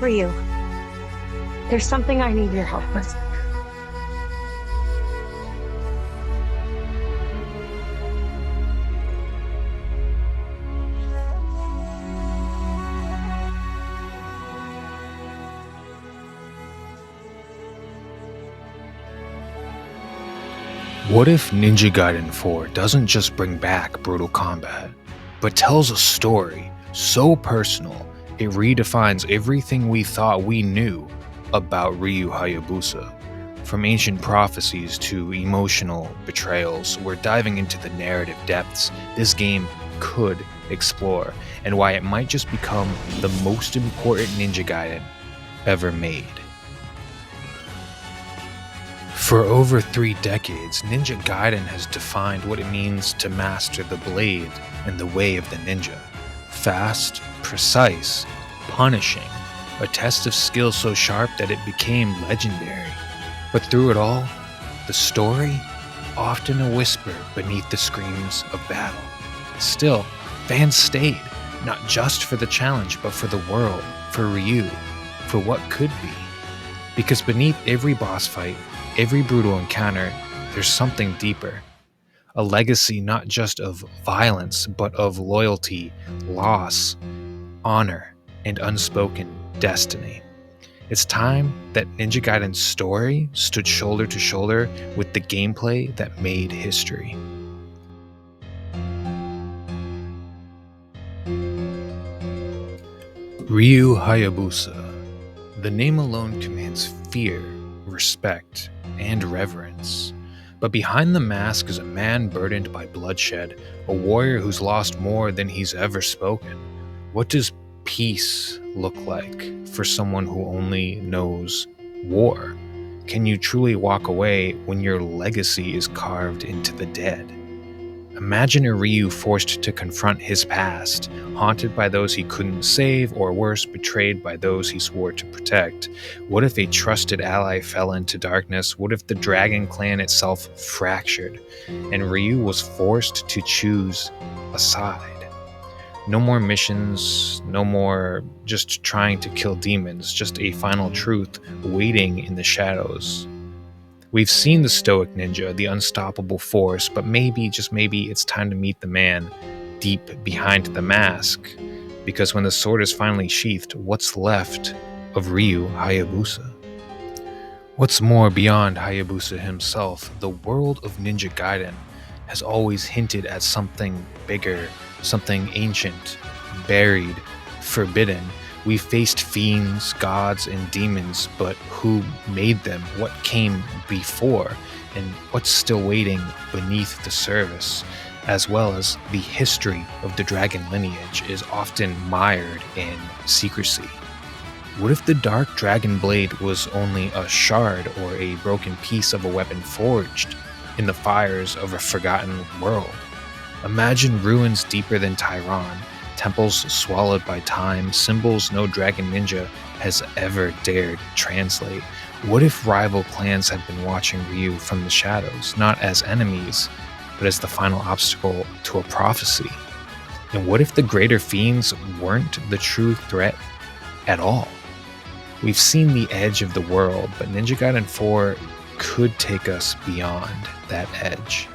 Ryu, there's something I need your help with. What if Ninja Gaiden 4 doesn't just bring back brutal combat, but tells a story so personal it redefines everything we thought we knew about Ryu Hayabusa? From ancient prophecies to emotional betrayals, we're diving into the narrative depths this game could explore, and why it might just become the most important Ninja Gaiden ever made. For over 3 decades, Ninja Gaiden has defined what it means to master the blade and the way of the ninja. Fast, precise, punishing, a test of skill so sharp that it became legendary. But through it all, the story, often a whisper beneath the screams of battle. Still, fans stayed, not just for the challenge, but for the world, for Ryu, for what could be. Because beneath every boss fight, every brutal encounter, there's something deeper. A legacy not just of violence, but of loyalty, loss, honor, and unspoken destiny. It's time that Ninja Gaiden's story stood shoulder to shoulder with the gameplay that made history. Ryu Hayabusa. The name alone commands fear, respect, and reverence. But behind the mask is a man burdened by bloodshed, a warrior who's lost more than he's ever spoken. What does peace look like for someone who only knows war? Can you truly walk away when your legacy is carved into the dead? Imagine a Ryu forced to confront his past, haunted by those he couldn't save, or worse, betrayed by those he swore to protect. What if a trusted ally fell into darkness? What if the Dragon Clan itself fractured, and Ryu was forced to choose a side? No more missions, no more just trying to kill demons, just a final truth waiting in the shadows. We've seen the stoic ninja, the unstoppable force, but maybe, just maybe, it's time to meet the man deep behind the mask. Because when the sword is finally sheathed, what's left of Ryu Hayabusa? What's more, beyond Hayabusa himself, the world of Ninja Gaiden has always hinted at something bigger, something ancient, buried, forbidden. We faced fiends, gods, and demons, but who made them? What came before? And what's still waiting beneath the surface? As well as the history of the dragon lineage is often mired in secrecy. What if the dark dragon blade was only a shard or a broken piece of a weapon forged in the fires of a forgotten world? Imagine ruins deeper than Tyron, temples swallowed by time, symbols no dragon ninja has ever dared translate. What if rival clans had been watching Ryu from the shadows, not as enemies, but as the final obstacle to a prophecy? And what if the greater fiends weren't the true threat at all? We've seen the edge of the world, but Ninja Gaiden 4 could take us beyond that edge.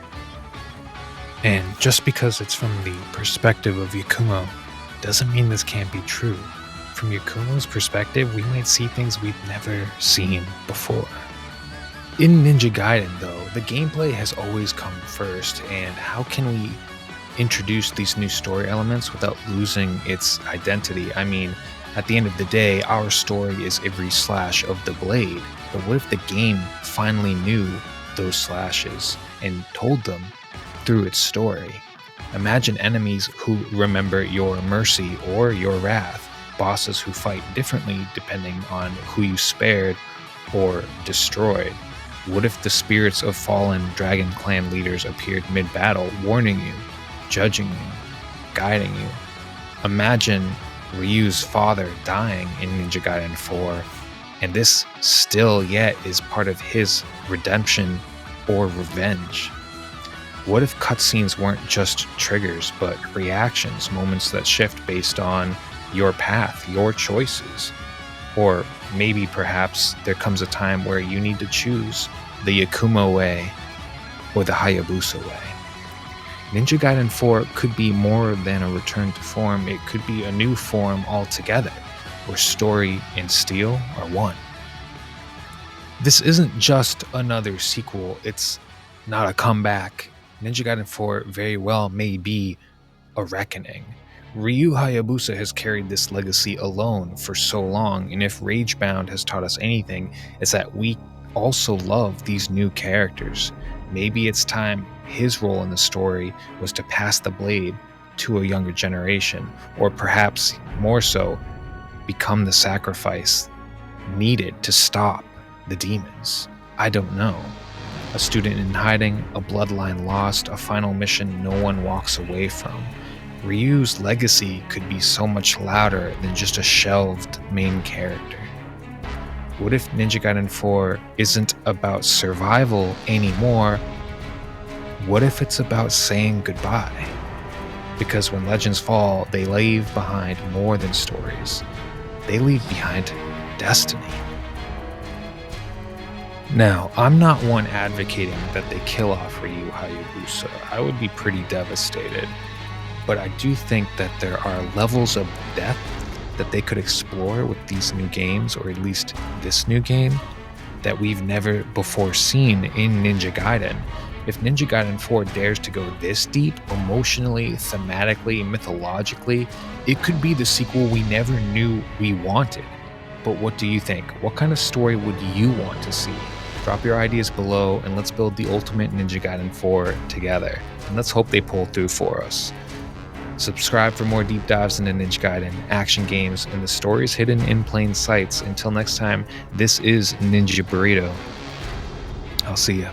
And just because it's from the perspective of Yakumo, doesn't mean this can't be true. From Yakumo's perspective, we might see things we've never seen before. In Ninja Gaiden, though, the gameplay has always come first, and how can we introduce these new story elements without losing its identity? I mean, at the end of the day, our story is every slash of the blade, but what if the game finally knew those slashes and told them through its story? Imagine enemies who remember your mercy or your wrath, bosses who fight differently depending on who you spared or destroyed. What if the spirits of fallen Dragon Clan leaders appeared mid-battle, warning you, judging you, guiding you? Imagine Ryu's father dying in Ninja Gaiden 4, and this still yet is part of his redemption or revenge. What if cutscenes weren't just triggers, but reactions, moments that shift based on your path, your choices? Or maybe perhaps there comes a time where you need to choose the Yakuma way or the Hayabusa way. Ninja Gaiden 4 could be more than a return to form. It could be a new form altogether, where story and steel are one. This isn't just another sequel, it's not a comeback. Ninja Gaiden 4 very well may be a reckoning. Ryu Hayabusa has carried this legacy alone for so long, and if Ragebound has taught us anything, it's that we also love these new characters. Maybe it's time his role in the story was to pass the blade to a younger generation, or perhaps more so, become the sacrifice needed to stop the demons. I don't know. A student in hiding, a bloodline lost, a final mission no one walks away from. Ryu's legacy could be so much louder than just a shelved main character. What if Ninja Gaiden 4 isn't about survival anymore? What if it's about saying goodbye? Because when legends fall, they leave behind more than stories. They leave behind destiny. Now, I'm not one advocating that they kill off Ryu Hayabusa. I would be pretty devastated. But I do think that there are levels of depth that they could explore with these new games, or at least this new game, that we've never before seen in Ninja Gaiden. If Ninja Gaiden 4 dares to go this deep, emotionally, thematically, mythologically, it could be the sequel we never knew we wanted. But what do you think? What kind of story would you want to see? Drop your ideas below and let's build the ultimate Ninja Gaiden 4 together. And let's hope they pull through for us. Subscribe for more deep dives into Ninja Gaiden, action games, and the stories hidden in plain sights. Until next time, this is Ninja Burrito. I'll see ya.